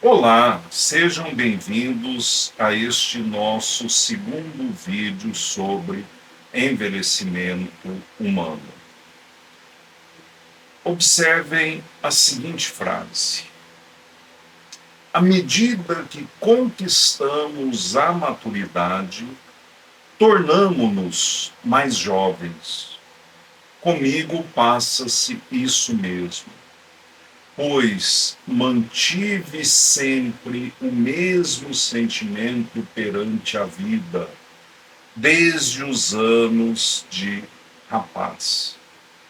Olá, sejam bem-vindos a este nosso segundo vídeo sobre envelhecimento humano. Observem a seguinte frase: à medida que conquistamos a maturidade, tornamo-nos mais jovens. Comigo passa-se isso mesmo, pois mantive sempre o mesmo sentimento perante a vida, desde os anos de rapaz.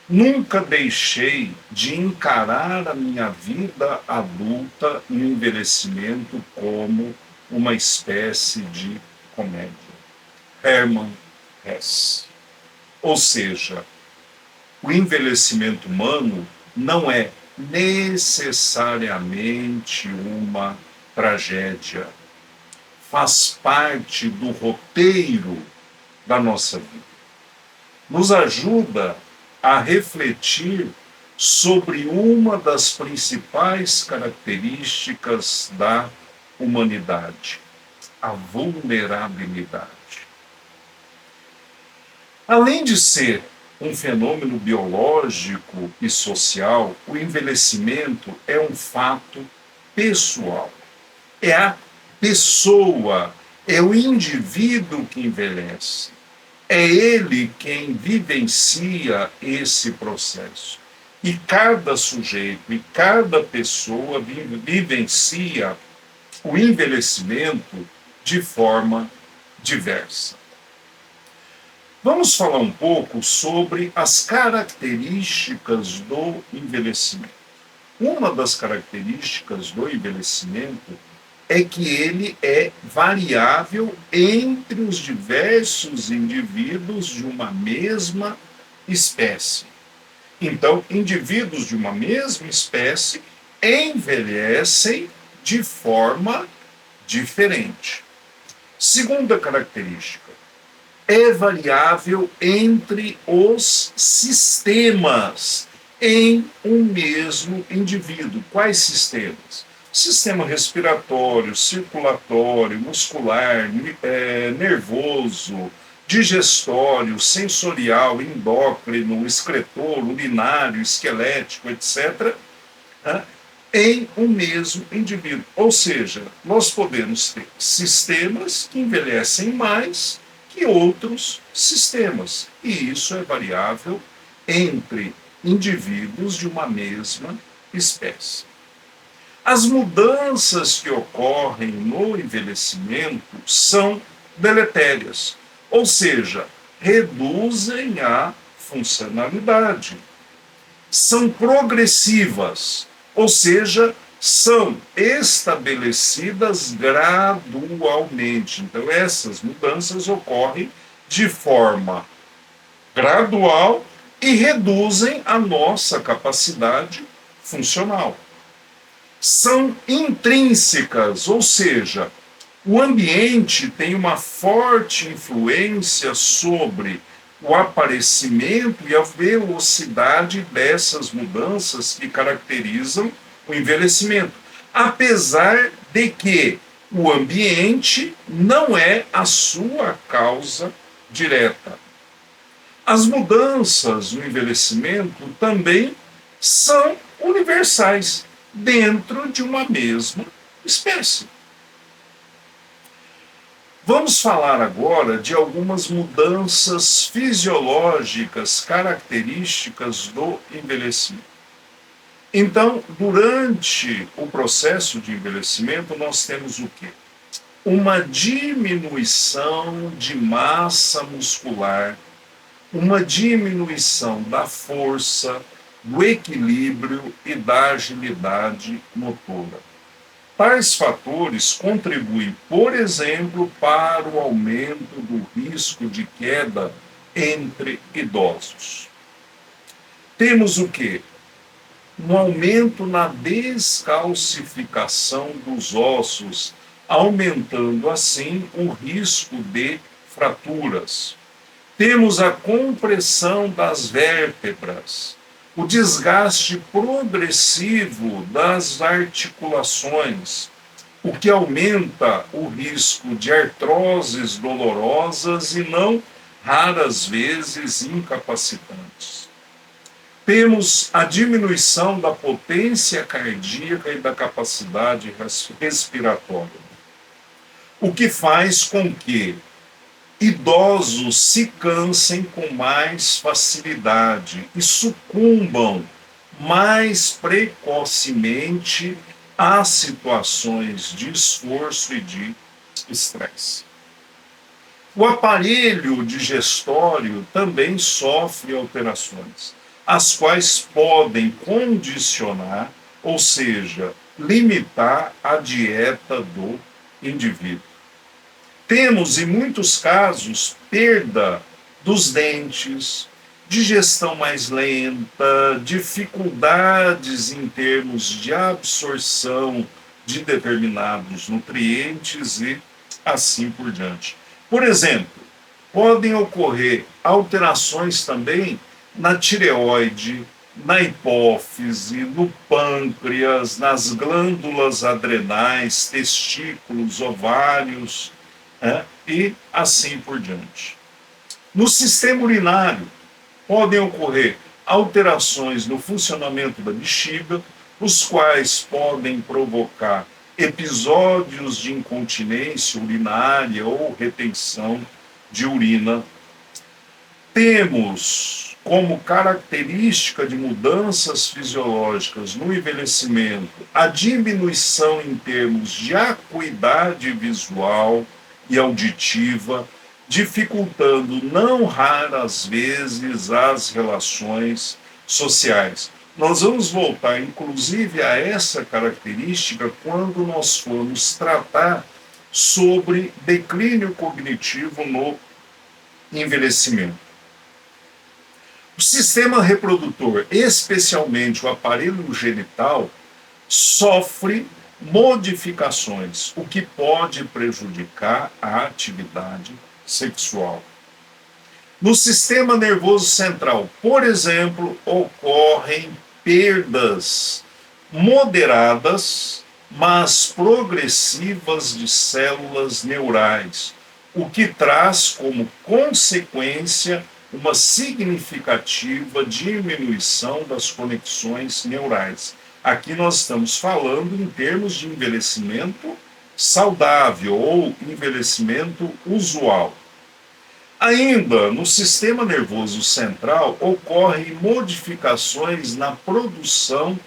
Nunca deixei de encarar a minha vida adulta e o envelhecimento como uma espécie de comédia. Hermann Hesse. Ou seja, o envelhecimento humano não é necessariamente uma tragédia. Faz parte do roteiro da nossa vida. Nos ajuda a refletir sobre uma das principais características da humanidade: a vulnerabilidade. Além de ser um fenômeno biológico e social, o envelhecimento é um fato pessoal. É a pessoa, é o indivíduo que envelhece. É ele quem vivencia esse processo. E cada sujeito e cada pessoa vivencia o envelhecimento de forma diversa. Vamos falar um pouco sobre as características do envelhecimento. Uma das características do envelhecimento é que ele é variável entre os diversos indivíduos de uma mesma espécie. Então, indivíduos de uma mesma espécie envelhecem de forma diferente. Segunda característica: é variável entre os sistemas em um mesmo indivíduo. Quais sistemas? Sistema respiratório, circulatório, muscular, nervoso, digestório, sensorial, endócrino, excretor, urinário, esquelético, etc., né, em um mesmo indivíduo. Ou seja, nós podemos ter sistemas que envelhecem mais que outros sistemas. E isso é variável entre indivíduos de uma mesma espécie. As mudanças que ocorrem no envelhecimento são deletérias, ou seja, reduzem a funcionalidade. São progressivas, ou seja, são estabelecidas gradualmente. Então, essas mudanças ocorrem de forma gradual e reduzem a nossa capacidade funcional. São intrínsecas, ou seja, o ambiente tem uma forte influência sobre o aparecimento e a velocidade dessas mudanças que caracterizam o envelhecimento, apesar de que o ambiente não é a sua causa direta. As mudanças no envelhecimento também são universais dentro de uma mesma espécie. Vamos falar agora de algumas mudanças fisiológicas características do envelhecimento. Então, durante o processo de envelhecimento, nós temos o quê? Uma diminuição de massa muscular, uma diminuição da força, do equilíbrio e da agilidade motora. Tais fatores contribuem, por exemplo, para o aumento do risco de queda entre idosos. Temos o quê? Um aumento na descalcificação dos ossos, aumentando assim o risco de fraturas. Temos a compressão das vértebras, o desgaste progressivo das articulações, o que aumenta o risco de artroses dolorosas e não raras vezes incapacitantes. Temos a diminuição da potência cardíaca e da capacidade respiratória, o que faz com que idosos se cansem com mais facilidade e sucumbam mais precocemente a situações de esforço e de estresse. O aparelho digestório também sofre alterações, as quais podem condicionar, ou seja, limitar a dieta do indivíduo. Temos, em muitos casos, perda dos dentes, digestão mais lenta, dificuldades em termos de absorção de determinados nutrientes e assim por diante. Por exemplo, podem ocorrer alterações também na tireoide, na hipófise, no pâncreas, nas glândulas adrenais, testículos, ovários, e assim por diante. No sistema urinário, podem ocorrer alterações no funcionamento da bexiga, os quais podem provocar episódios de incontinência urinária ou retenção de urina. Temos como característica de mudanças fisiológicas no envelhecimento a diminuição em termos de acuidade visual e auditiva, dificultando não raras vezes as relações sociais. Nós vamos voltar, inclusive, a essa característica quando nós formos tratar sobre declínio cognitivo no envelhecimento. O sistema reprodutor, especialmente o aparelho genital, sofre modificações, o que pode prejudicar a atividade sexual. No sistema nervoso central, por exemplo, ocorrem perdas moderadas, mas progressivas de células neurais, o que traz como consequência uma significativa diminuição das conexões neurais. Aqui nós estamos falando em termos de envelhecimento saudável ou envelhecimento usual. Ainda no sistema nervoso central ocorrem modificações na produção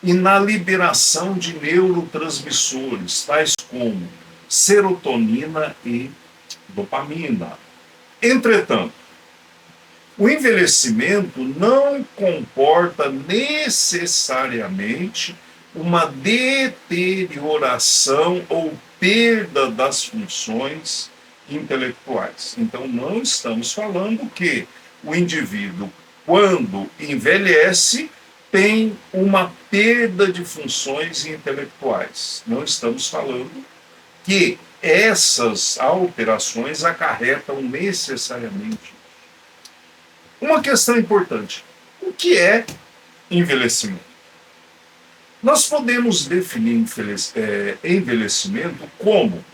e na liberação de neurotransmissores, tais como serotonina e dopamina. Entretanto, o envelhecimento não comporta necessariamente uma deterioração ou perda das funções intelectuais. Então, não estamos falando que o indivíduo, quando envelhece, tem uma perda de funções intelectuais. Não estamos falando que essas alterações acarretam necessariamente. Uma questão importante: o que é envelhecimento? Nós podemos definir envelhecimento como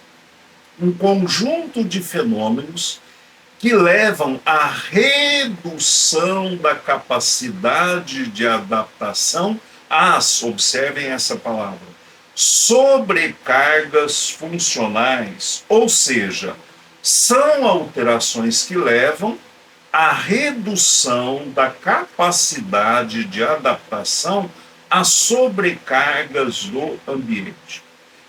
um conjunto de fenômenos que levam à redução da capacidade de adaptação às, observem essa palavra, sobrecargas funcionais, ou seja, são alterações que levam à redução da capacidade de adaptação às sobrecargas do ambiente.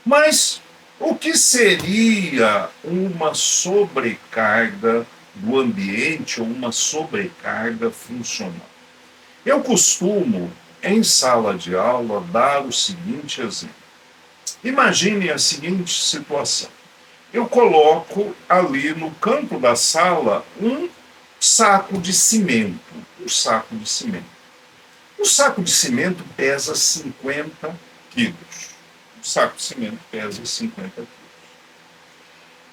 Mas o que seria uma sobrecarga do ambiente ou uma sobrecarga funcional? Eu costumo, em sala de aula, dar o seguinte exemplo. Imagine a seguinte situação. Eu coloco ali no canto da sala um saco de cimento. Um saco de cimento. O saco de cimento pesa 50 quilos. O saco de cimento pesa 50 quilos.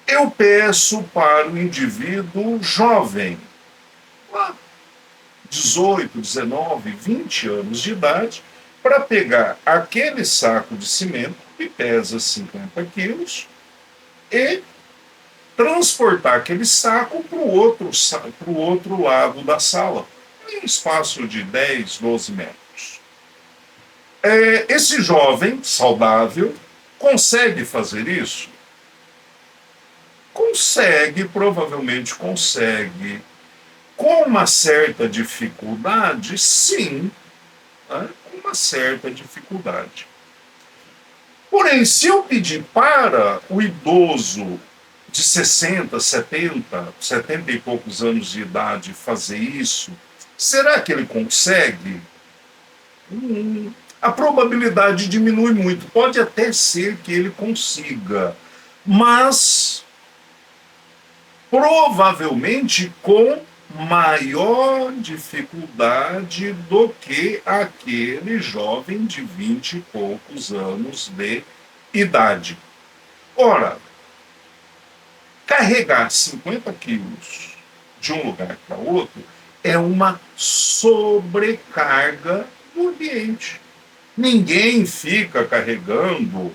Eu peço para o indivíduo jovem, 18, 19, 20 anos de idade, para pegar aquele saco de cimento que pesa 50 quilos e transportar aquele saco para o outro lado da sala, em espaço de 10, 12 metros. Esse jovem saudável consegue fazer isso? Consegue, provavelmente consegue. Com uma certa dificuldade, sim, né? Com uma certa dificuldade. Porém, se eu pedir para o idoso de 60, 70 e poucos anos de idade fazer isso, será que ele consegue? A probabilidade diminui muito. Pode até ser que ele consiga, mas provavelmente com maior dificuldade do que aquele jovem de 20 e poucos anos de idade. Ora, carregar 50 quilos de um lugar para outro é uma sobrecarga no ambiente. Ninguém fica carregando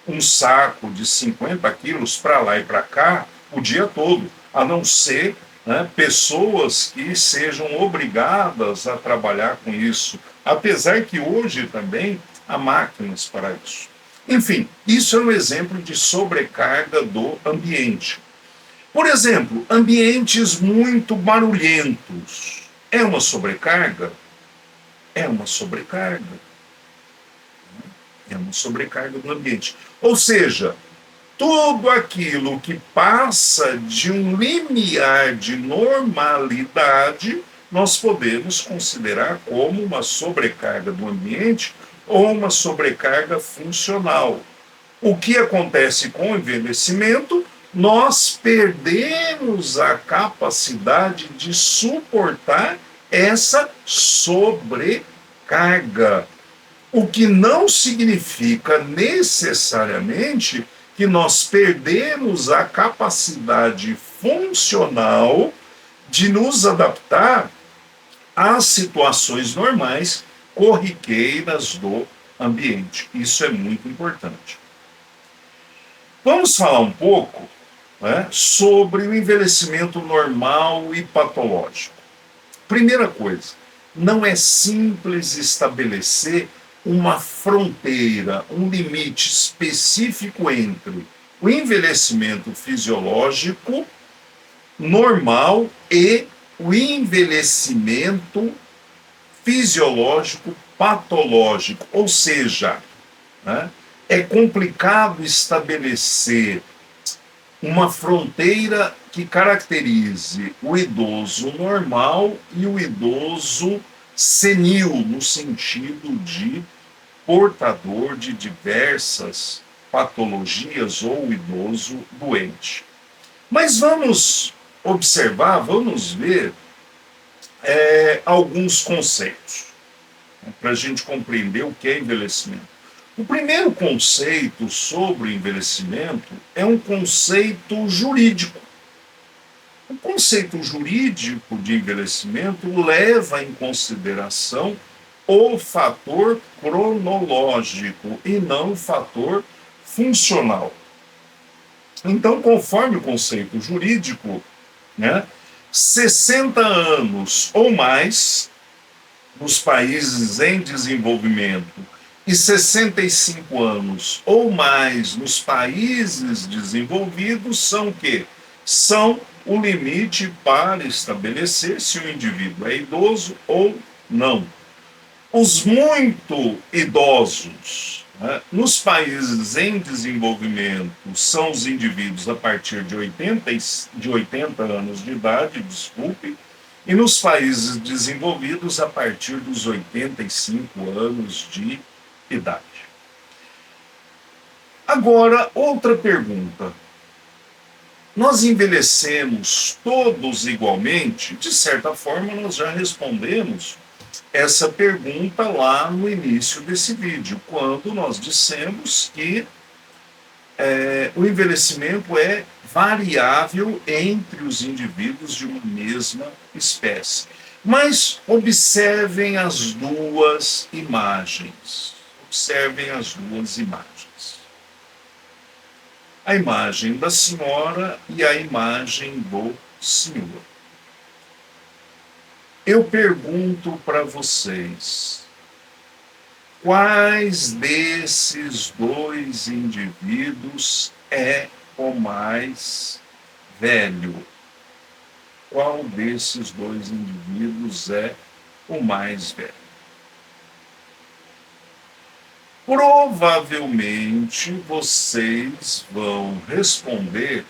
um saco de 50 quilos para lá e para cá o dia todo, a não ser, né, pessoas que sejam obrigadas a trabalhar com isso, apesar que hoje também há máquinas para isso. Enfim, isso é um exemplo de sobrecarga do ambiente. Por exemplo, ambientes muito barulhentos. É uma sobrecarga? É uma sobrecarga. É uma sobrecarga do ambiente. Ou seja, tudo aquilo que passa de um limiar de normalidade, nós podemos considerar como uma sobrecarga do ambiente ou uma sobrecarga funcional. O que acontece com o envelhecimento? Nós perdemos a capacidade de suportar essa sobrecarga. O que não significa necessariamente que nós perdemos a capacidade funcional de nos adaptar às situações normais, corriqueiras do ambiente. Isso é muito importante. Vamos falar um pouco, né, sobre o envelhecimento normal e patológico. Primeira coisa, não é simples estabelecer uma fronteira, um limite específico entre o envelhecimento fisiológico normal e o envelhecimento fisiológico patológico. Ou seja, né, é complicado estabelecer uma fronteira que caracterize o idoso normal e o idoso senil, no sentido de portador de diversas patologias ou idoso doente. Mas vamos observar, vamos ver alguns conceitos, né, para a gente compreender o que é envelhecimento. O primeiro conceito sobre envelhecimento é um conceito jurídico. O conceito jurídico de envelhecimento leva em consideração o fator cronológico e não o fator funcional. Então, conforme o conceito jurídico, né, 60 anos ou mais nos países em desenvolvimento e 65 anos ou mais nos países desenvolvidos são o quê? São o limite para estabelecer se o indivíduo é idoso ou não. Os muito idosos, né, nos países em desenvolvimento são os indivíduos a partir de 80 anos de idade, desculpe, e nos países desenvolvidos a partir dos 85 anos de idade. Agora, outra pergunta. Nós envelhecemos todos igualmente? De certa forma, nós já respondemos essa pergunta lá no início desse vídeo, quando nós dissemos que o envelhecimento é variável entre os indivíduos de uma mesma espécie. Mas observem as duas imagens. Observem as duas imagens. A imagem da senhora e a imagem do senhor. Eu pergunto para vocês, quais desses dois indivíduos é o mais velho? Qual desses dois indivíduos é o mais velho? Provavelmente vocês vão responder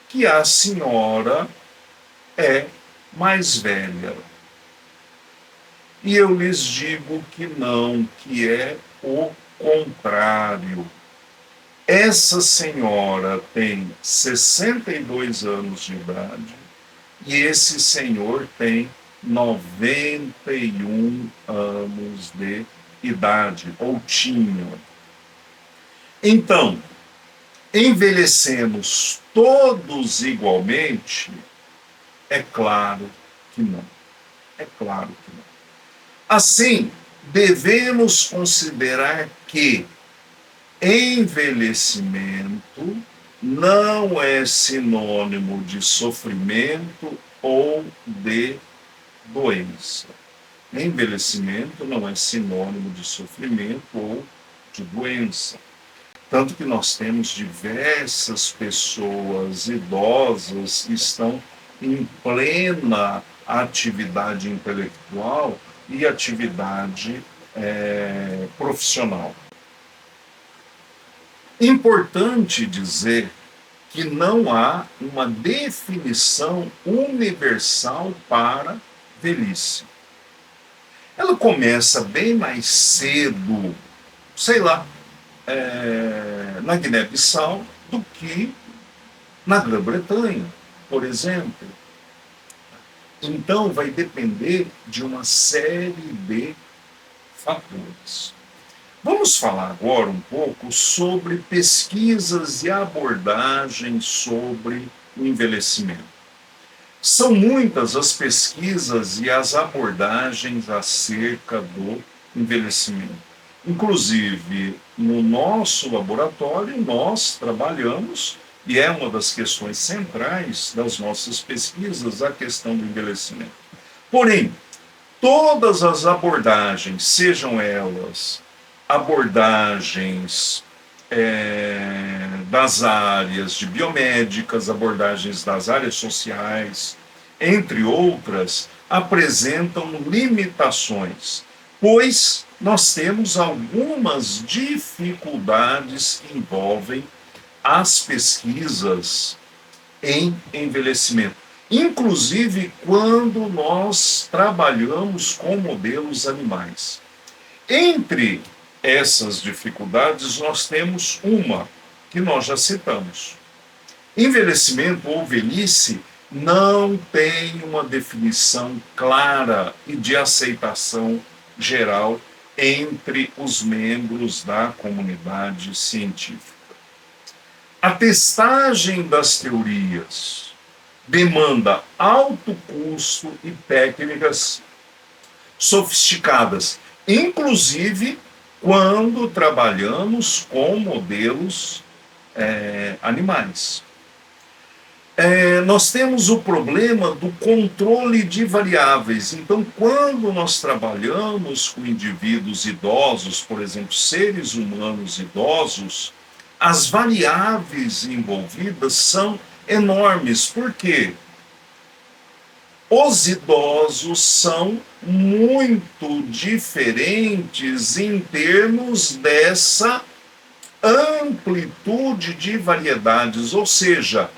que a senhora é mais velha. E eu lhes digo que não, que é o contrário. Essa senhora tem 62 anos de idade e esse senhor tem 91 anos de idade, ou tinha. Então, envelhecemos todos igualmente? É claro que não. É claro que não. Assim, devemos considerar que envelhecimento não é sinônimo de sofrimento ou de doença. Envelhecimento não é sinônimo de sofrimento ou de doença. Tanto que nós temos diversas pessoas idosas que estão em plena atividade intelectual e atividade profissional. Importante dizer que não há uma definição universal para velhice. Ela começa bem mais cedo, sei lá, na Guiné-Bissau do que na Grã-Bretanha, por exemplo. Então, vai depender de uma série de fatores. Vamos falar agora um pouco sobre pesquisas e abordagens sobre o envelhecimento. São muitas as pesquisas e as abordagens acerca do envelhecimento. Inclusive, no nosso laboratório, nós trabalhamos, e é uma das questões centrais das nossas pesquisas, a questão do envelhecimento. Porém, todas as abordagens, sejam elas abordagens das áreas de biomédicas, abordagens das áreas sociais, entre outras, apresentam limitações, pois nós temos algumas dificuldades que envolvem as pesquisas em envelhecimento, inclusive quando nós trabalhamos com modelos animais. Entre essas dificuldades, nós temos uma que nós já citamos. Envelhecimento ou velhice não tem uma definição clara e de aceitação geral entre os membros da comunidade científica. A testagem das teorias demanda alto custo e técnicas sofisticadas, inclusive quando trabalhamos com modelos animais. Nós temos o problema do controle de variáveis. Então, quando nós trabalhamos com indivíduos idosos, por exemplo, seres humanos idosos, as variáveis envolvidas são enormes. Por quê? Os idosos são muito diferentes em termos dessa amplitude de variedades, ou seja,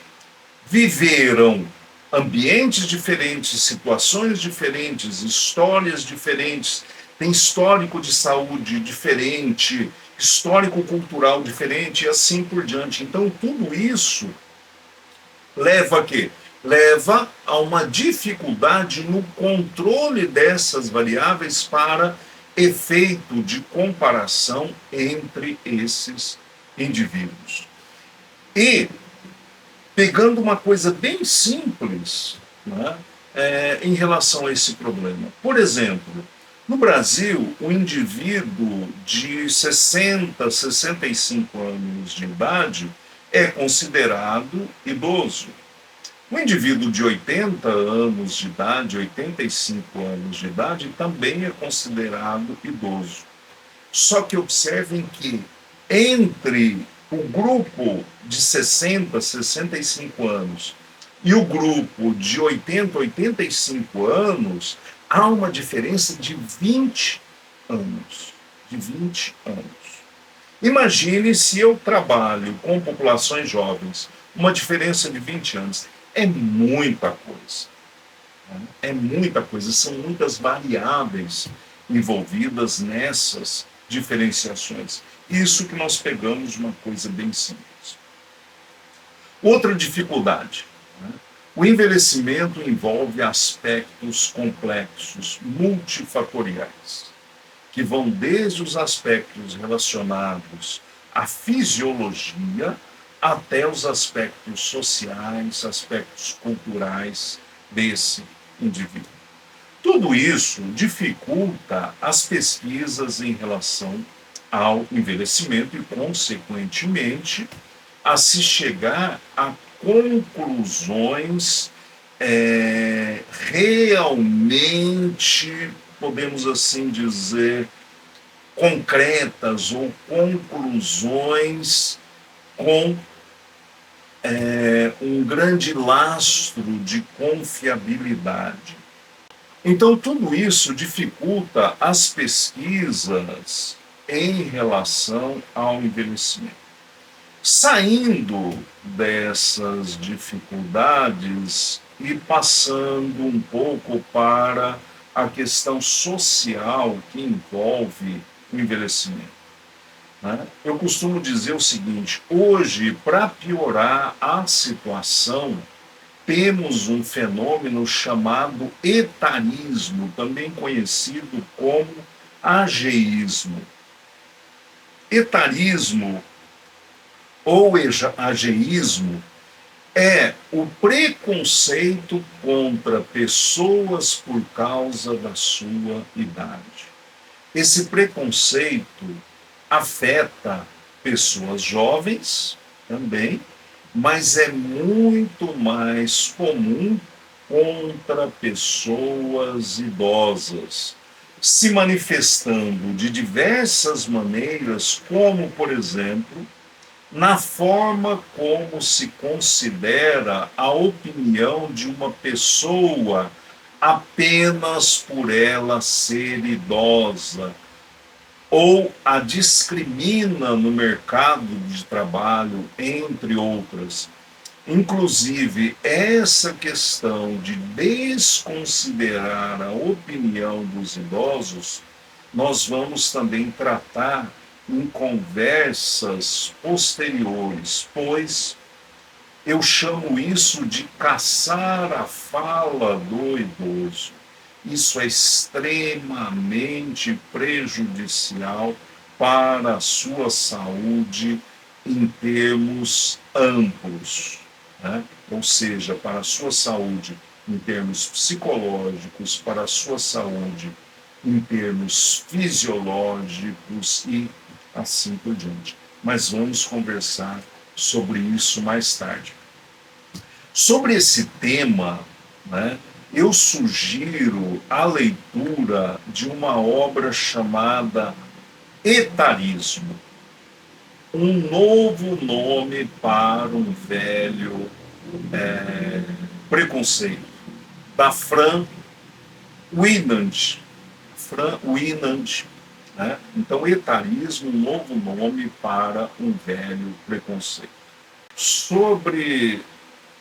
viveram ambientes diferentes, situações diferentes, histórias diferentes, tem histórico de saúde diferente, histórico cultural diferente e assim por diante. Então, tudo isso leva a quê? Leva a uma dificuldade no controle dessas variáveis para efeito de comparação entre esses indivíduos. E, pegando uma coisa bem simples, né, em relação a esse problema. Por exemplo, no Brasil, o indivíduo de 60, 65 anos de idade é considerado idoso. O indivíduo de 80 anos de idade, 85 anos de idade, também é considerado idoso. Só que observem que entre o grupo de 60, 65 anos e o grupo de 80, 85 anos, há uma diferença de 20 anos. De 20 anos. Imagine se eu trabalho com populações jovens, uma diferença de 20 anos. É muita coisa. É muita coisa, são muitas variáveis envolvidas nessas diferenciações. Isso que nós pegamos uma coisa bem simples. Outra dificuldade. Né? O envelhecimento envolve aspectos complexos, multifatoriais, que vão desde os aspectos relacionados à fisiologia até os aspectos sociais, aspectos culturais desse indivíduo. Tudo isso dificulta as pesquisas em relação ao envelhecimento e, consequentemente, a se chegar a conclusões realmente, podemos assim dizer, concretas ou conclusões com um grande lastro de confiabilidade. Então, tudo isso dificulta as pesquisas em relação ao envelhecimento. Saindo dessas dificuldades e passando um pouco para a questão social que envolve o envelhecimento. Né? Eu costumo dizer o seguinte: hoje, para piorar a situação, temos um fenômeno chamado etarismo, também conhecido como ageísmo. Etarismo ou ageísmo é o preconceito contra pessoas por causa da sua idade. Esse preconceito afeta pessoas jovens também, mas é muito mais comum contra pessoas idosas, se manifestando de diversas maneiras, como, por exemplo, na forma como se considera a opinião de uma pessoa apenas por ela ser idosa, ou a discrimina no mercado de trabalho, entre outras. Inclusive, essa questão de desconsiderar a opinião dos idosos, nós vamos também tratar em conversas posteriores, pois eu chamo isso de caçar a fala do idoso. Isso é extremamente prejudicial para a sua saúde em termos amplos, né? Ou seja, para a sua saúde em termos psicológicos, para a sua saúde em termos fisiológicos e assim por diante. Mas vamos conversar sobre isso mais tarde. Sobre esse tema, né, eu sugiro a leitura de uma obra chamada Etarismo, um novo nome para um velho preconceito, da Fran Winant. Fran Winant, né? Então, etarismo, um novo nome para um velho preconceito. Sobre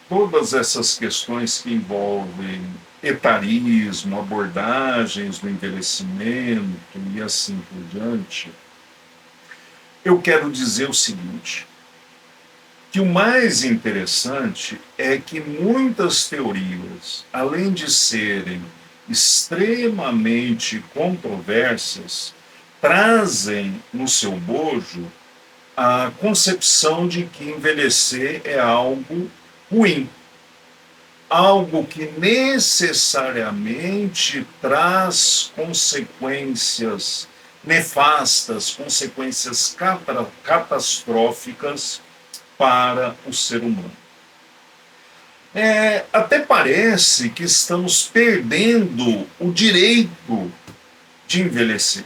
todas essas questões que envolvem etarismo, abordagens do envelhecimento e assim por diante, eu quero dizer o seguinte, que o mais interessante é que muitas teorias, além de serem extremamente controversas, trazem no seu bojo a concepção de que envelhecer é algo ruim. algo que necessariamente traz consequências nefastas, consequências catastróficas para o ser humano. Até parece que estamos perdendo o direito de envelhecer.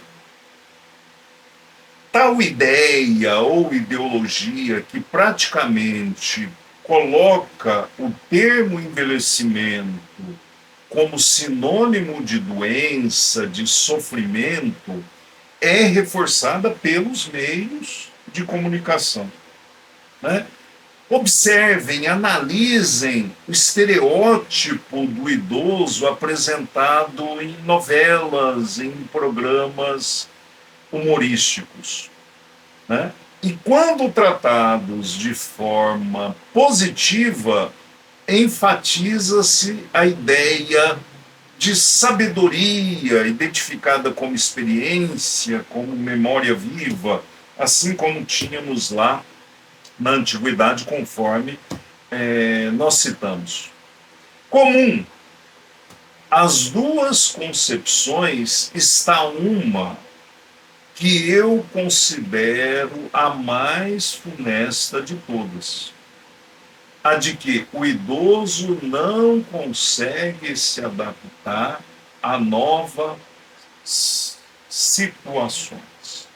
Tal ideia ou ideologia que praticamente coloca o termo envelhecimento como sinônimo de doença, de sofrimento, é reforçada pelos meios de comunicação, né? Observem, analisem o estereótipo do idoso apresentado em novelas, em programas humorísticos, né? E quando tratados de forma positiva, enfatiza-se a ideia de sabedoria, identificada como experiência, como memória viva, assim como tínhamos lá na antiguidade, conforme nós citamos. Comum às duas concepções está uma que eu considero a mais funesta de todas, a de que o idoso não consegue se adaptar a novas situações.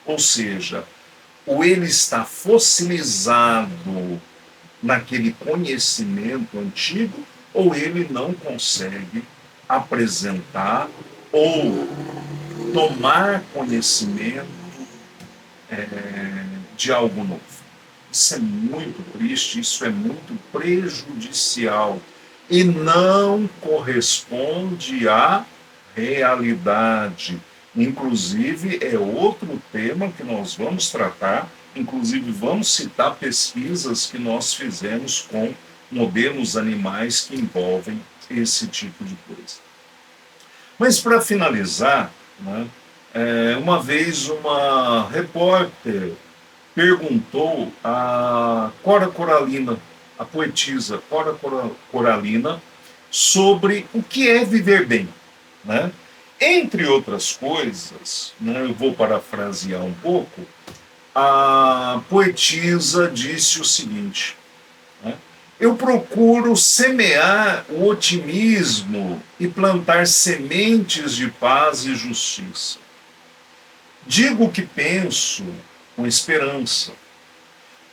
Ou seja, ou ele está fossilizado naquele conhecimento antigo, ou ele não consegue apresentar ou tomar conhecimento de algo novo. Isso é muito triste, isso é muito prejudicial e não corresponde à realidade. Inclusive, é outro tema que nós vamos tratar, inclusive vamos citar pesquisas que nós fizemos com modelos animais que envolvem esse tipo de coisa. Mas para finalizar, né, uma vez uma repórter perguntou a Cora Coralina, a poetisa Cora Coralina, sobre o que é viver bem, né? Entre outras coisas, né, eu vou parafrasear um pouco, a poetisa disse o seguinte, né, eu procuro semear o otimismo e plantar sementes de paz e justiça. Digo o que penso com esperança.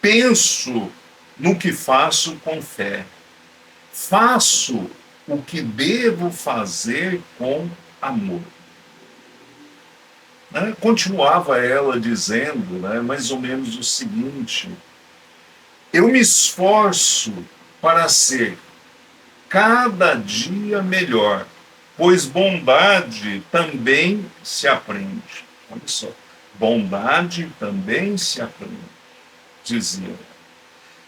Penso no que faço com fé. Faço o que devo fazer com amor. Né? Continuava ela dizendo, né, mais ou menos o seguinte: eu me esforço para ser cada dia melhor, pois bondade também se aprende. Olha só, bondade também se aprende, dizia.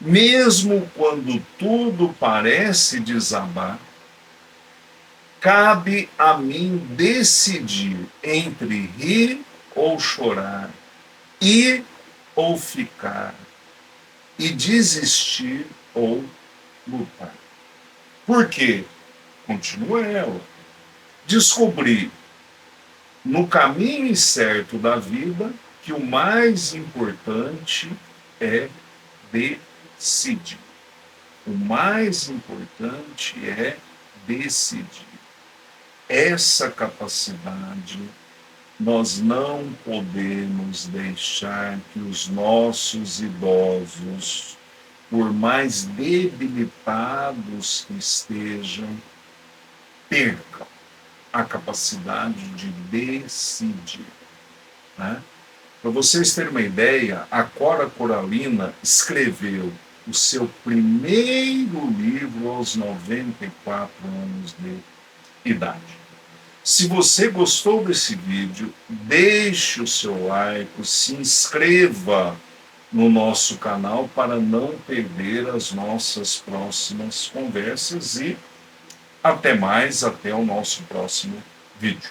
Mesmo quando tudo parece desabar, cabe a mim decidir entre rir ou chorar, ir ou ficar, e desistir ou lutar. Por quê? Continua ela. Descobri no caminho incerto da vida que o mais importante é decidir. O mais importante é decidir. Essa capacidade nós não podemos deixar que os nossos idosos, por mais debilitados que estejam, percam a capacidade de decidir, né? Para vocês terem uma ideia, a Cora Coralina escreveu o seu primeiro livro aos 94 anos de idade. Se você gostou desse vídeo, deixe o seu like, se inscreva no nosso canal para não perder as nossas próximas conversas e até mais, até o nosso próximo vídeo.